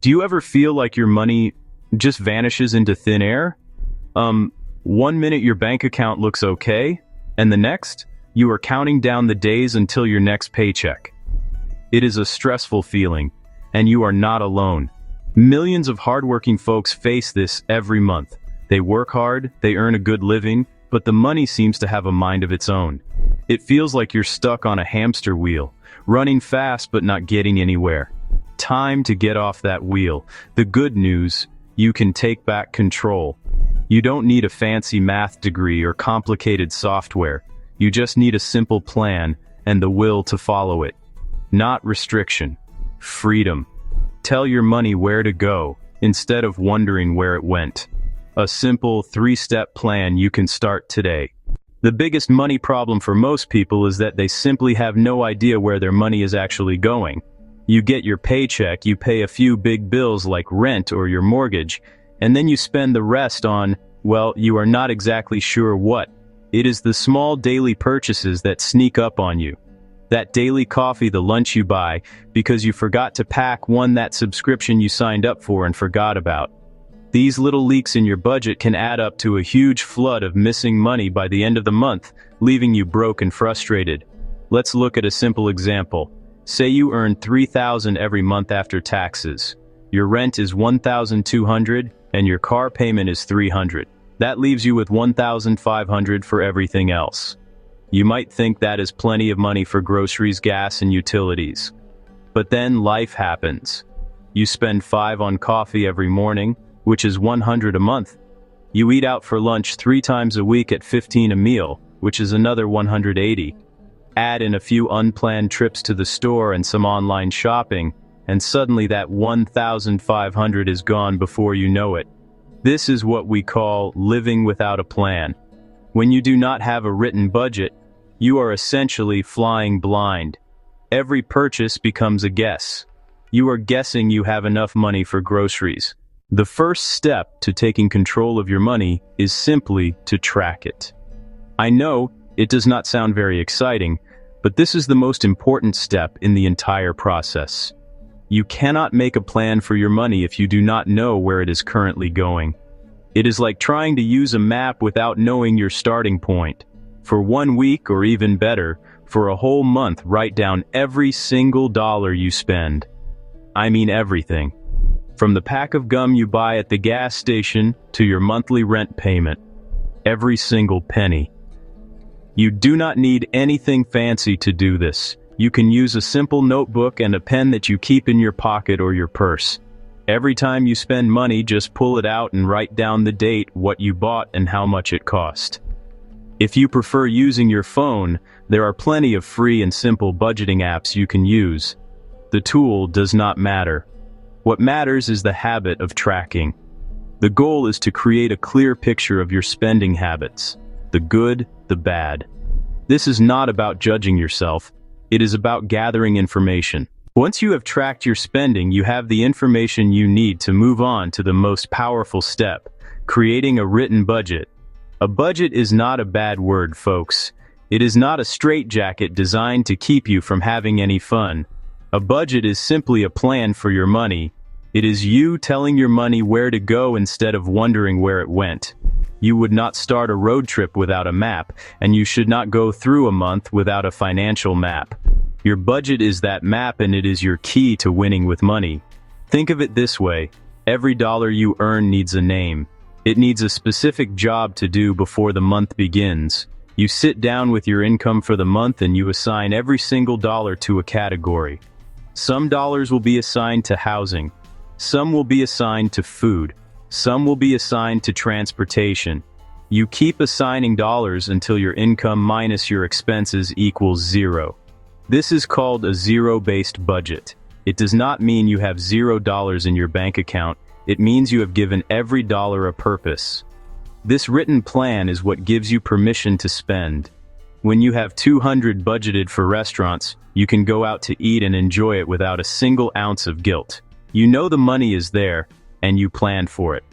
Do you ever feel like your money just vanishes into thin air? 1 minute your bank account looks okay, and the next, you are counting down the days until your next paycheck. It is a stressful feeling, and you are not alone. Millions of hardworking folks face this every month. They work hard, they earn a good living, but the money seems to have a mind of its own. It feels like you're stuck on a hamster wheel, running fast but not getting anywhere. Time to get off that wheel. The good news, you can take back control. You don't need a fancy math degree or complicated software. You just need a simple plan and the will to follow it. Not restriction. Freedom. Tell your money where to go, instead of wondering where it went. A simple 3-step plan you can start today. The biggest money problem for most people is that they simply have no idea where their money is actually going. You get your paycheck, you pay a few big bills like rent or your mortgage, and then you spend the rest on, well, you are not exactly sure what. It is the small daily purchases that sneak up on you. That daily coffee, the lunch you buy, because you forgot to pack that subscription you signed up for and forgot about. These little leaks in your budget can add up to a huge flood of missing money by the end of the month, leaving you broke and frustrated. Let's look at a simple example. Say you earn $3,000 every month after taxes. Your rent is $1,200 and your car payment is $300. That leaves you with $1,500 for everything else. You might think that is plenty of money for groceries, gas, and utilities. But then life happens. You spend $5 on coffee every morning, which is $100 a month. You eat out for lunch 3 times a week at $15 a meal, which is another $180. Add in a few unplanned trips to the store and some online shopping, and suddenly that $1,500 is gone before you know it. This is what we call living without a plan. When you do not have a written budget, you are essentially flying blind. Every purchase becomes a guess. You are guessing you have enough money for groceries. The first step to taking control of your money is simply to track it. I know it does not sound very exciting, but this is the most important step in the entire process. You cannot make a plan for your money if you do not know where it is currently going. It is like trying to use a map without knowing your starting point. For 1 week, or even better, for a whole month, write down every single dollar you spend. I mean everything. From the pack of gum you buy at the gas station to your monthly rent payment. Every single penny. You do not need anything fancy to do this. You can use a simple notebook and a pen that you keep in your pocket or your purse. Every time you spend money, just pull it out and write down the date, what you bought, and how much it cost. If you prefer using your phone, there are plenty of free and simple budgeting apps you can use. The tool does not matter. What matters is the habit of tracking. The goal is to create a clear picture of your spending habits, the good, the bad. This is not about judging yourself. It is about gathering information. Once you have tracked your spending, you have the information you need to move on to the most powerful step, creating a written budget. A budget is not a bad word, folks. It is not a straitjacket designed to keep you from having any fun. A budget is simply a plan for your money. It is you telling your money where to go instead of wondering where it went. You would not start a road trip without a map, and you should not go through a month without a financial map. Your budget is that map, and it is your key to winning with money. Think of it this way: every dollar you earn needs a name. It needs a specific job to do before the month begins. You sit down with your income for the month and you assign every single dollar to a category. Some dollars will be assigned to housing. Some will be assigned to food. Some will be assigned to transportation. You keep assigning dollars until your income minus your expenses equals 0. This is called a zero-based budget. It does not mean you have $0 in your bank account. It means you have given every dollar a purpose. This written plan is what gives you permission to spend. When you have $200 budgeted for restaurants, you can go out to eat and enjoy it without a single ounce of guilt. You know the money is there, and you planned for it.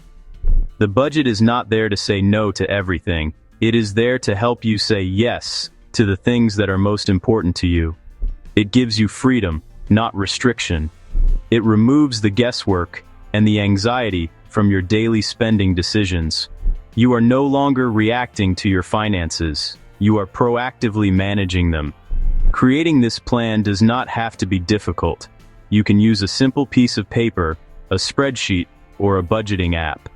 The budget is not there to say no to everything. It is there to help you say yes to the things that are most important to you. It gives you freedom, not restriction. It removes the guesswork and the anxiety from your daily spending decisions. You are no longer reacting to your finances. You are proactively managing them. Creating this plan does not have to be difficult. You can use a simple piece of paper, a spreadsheet, or a budgeting app.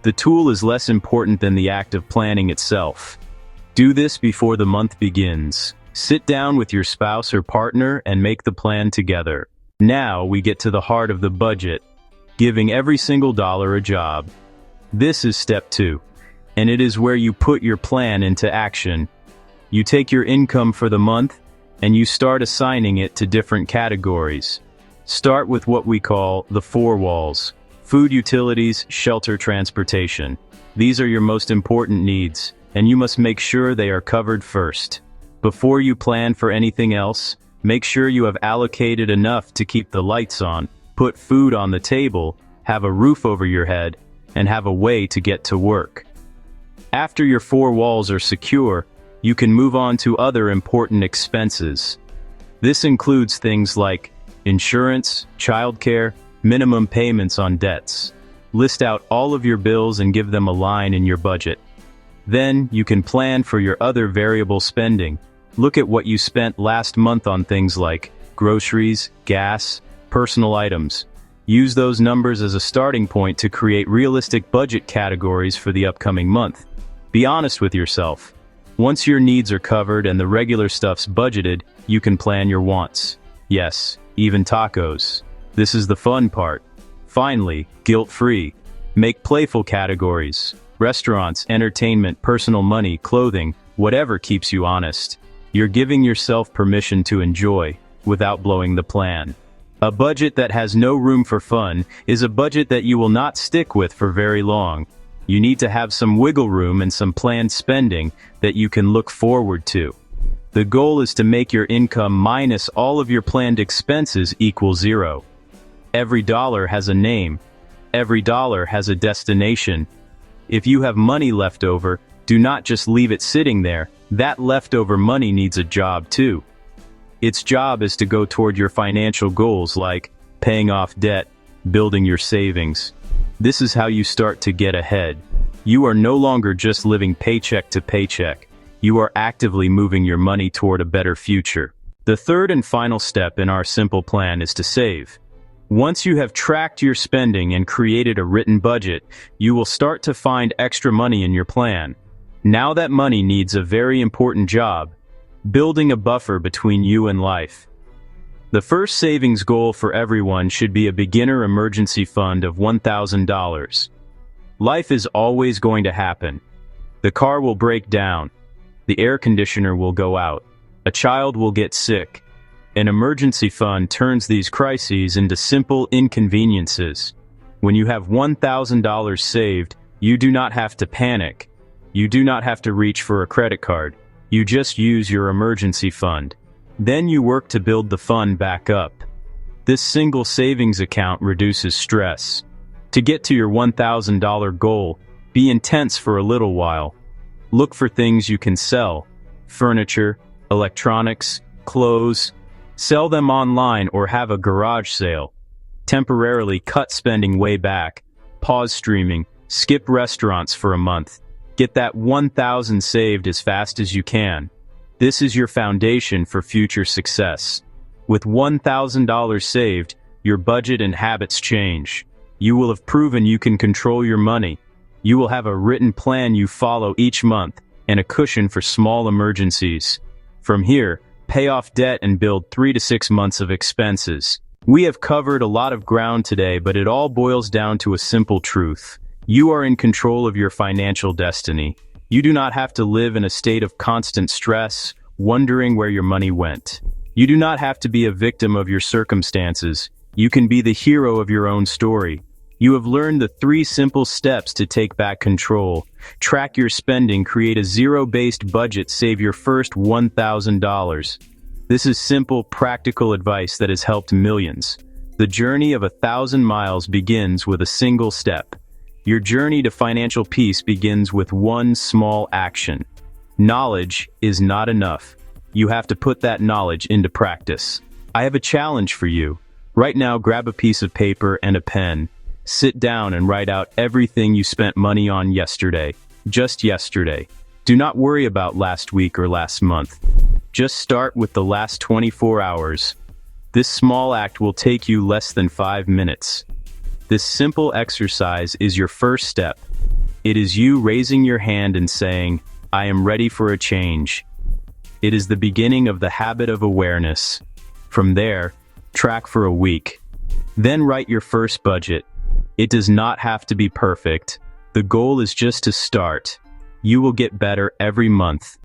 The tool is less important than the act of planning itself. Do this before the month begins. Sit down with your spouse or partner and make the plan together. Now we get to the heart of the budget, giving every single dollar a job. This is step 2, and it is where you put your plan into action. You take your income for the month, and you start assigning it to different categories. Start with what we call the 4 walls: food, utilities, shelter, transportation. These are your most important needs, and you must make sure they are covered first. Before you plan for anything else, make sure you have allocated enough to keep the lights on, put food on the table, have a roof over your head, and have a way to get to work. After your 4 walls are secure, you can move on to other important expenses. This includes things like insurance, childcare, minimum payments on debts. List out all of your bills and give them a line in your budget. Then, you can plan for your other variable spending. Look at what you spent last month on things like groceries, gas, personal items. Use those numbers as a starting point to create realistic budget categories for the upcoming month. Be honest with yourself. Once your needs are covered and the regular stuff's budgeted, you can plan your wants. Yes, even tacos. This is the fun part. Finally, guilt-free. Make playful categories. Restaurants, entertainment, personal money, clothing, whatever keeps you honest. You're giving yourself permission to enjoy, without blowing the plan. A budget that has no room for fun is a budget that you will not stick with for very long. You need to have some wiggle room and some planned spending that you can look forward to. The goal is to make your income minus all of your planned expenses equal 0. Every dollar has a name. Every dollar has a destination. If you have money left over, do not just leave it sitting there. That leftover money needs a job too. Its job is to go toward your financial goals like paying off debt, building your savings. This is how you start to get ahead. You are no longer just living paycheck to paycheck. You are actively moving your money toward a better future. The third and final step in our simple plan is to save. Once you have tracked your spending and created a written budget, you will start to find extra money in your plan. Now that money needs a very important job: building a buffer between you and life. The first savings goal for everyone should be a beginner emergency fund of $1,000. Life is always going to happen. The car will break down. The air conditioner will go out. A child will get sick. An emergency fund turns these crises into simple inconveniences. When you have $1,000 saved, you do not have to panic. You do not have to reach for a credit card. You just use your emergency fund. Then you work to build the fund back up. This single savings account reduces stress. To get to your $1,000 goal, be intense for a little while. Look for things you can sell: furniture, electronics, clothes. Sell them online or have a garage sale. Temporarily cut spending way back. Pause streaming. Skip restaurants for a month. Get that $1,000 saved as fast as you can. This is your foundation for future success. With $1,000 saved, your budget and habits change. You will have proven you can control your money. You will have a written plan you follow each month and a cushion for small emergencies. From here, pay off debt and build 3 to 6 months of expenses. We have covered a lot of ground today, but it all boils down to a simple truth. You are in control of your financial destiny. You do not have to live in a state of constant stress, wondering where your money went. You do not have to be a victim of your circumstances. You can be the hero of your own story. You have learned the 3 simple steps to take back control. Track your spending, create a zero-based budget, save your first $1,000. This is simple, practical advice that has helped millions. The journey of 1,000 miles begins with a single step. Your journey to financial peace begins with one small action. Knowledge is not enough. You have to put that knowledge into practice. I have a challenge for you. Right now, grab a piece of paper and a pen. Sit down and write out everything you spent money on yesterday. Just yesterday. Do not worry about last week or last month. Just start with the last 24 hours. This small act will take you less than 5 minutes. This simple exercise is your first step. It is you raising your hand and saying, I am ready for a change. It is the beginning of the habit of awareness. From there, track for a week. Then write your first budget. It does not have to be perfect. The goal is just to start. You will get better every month.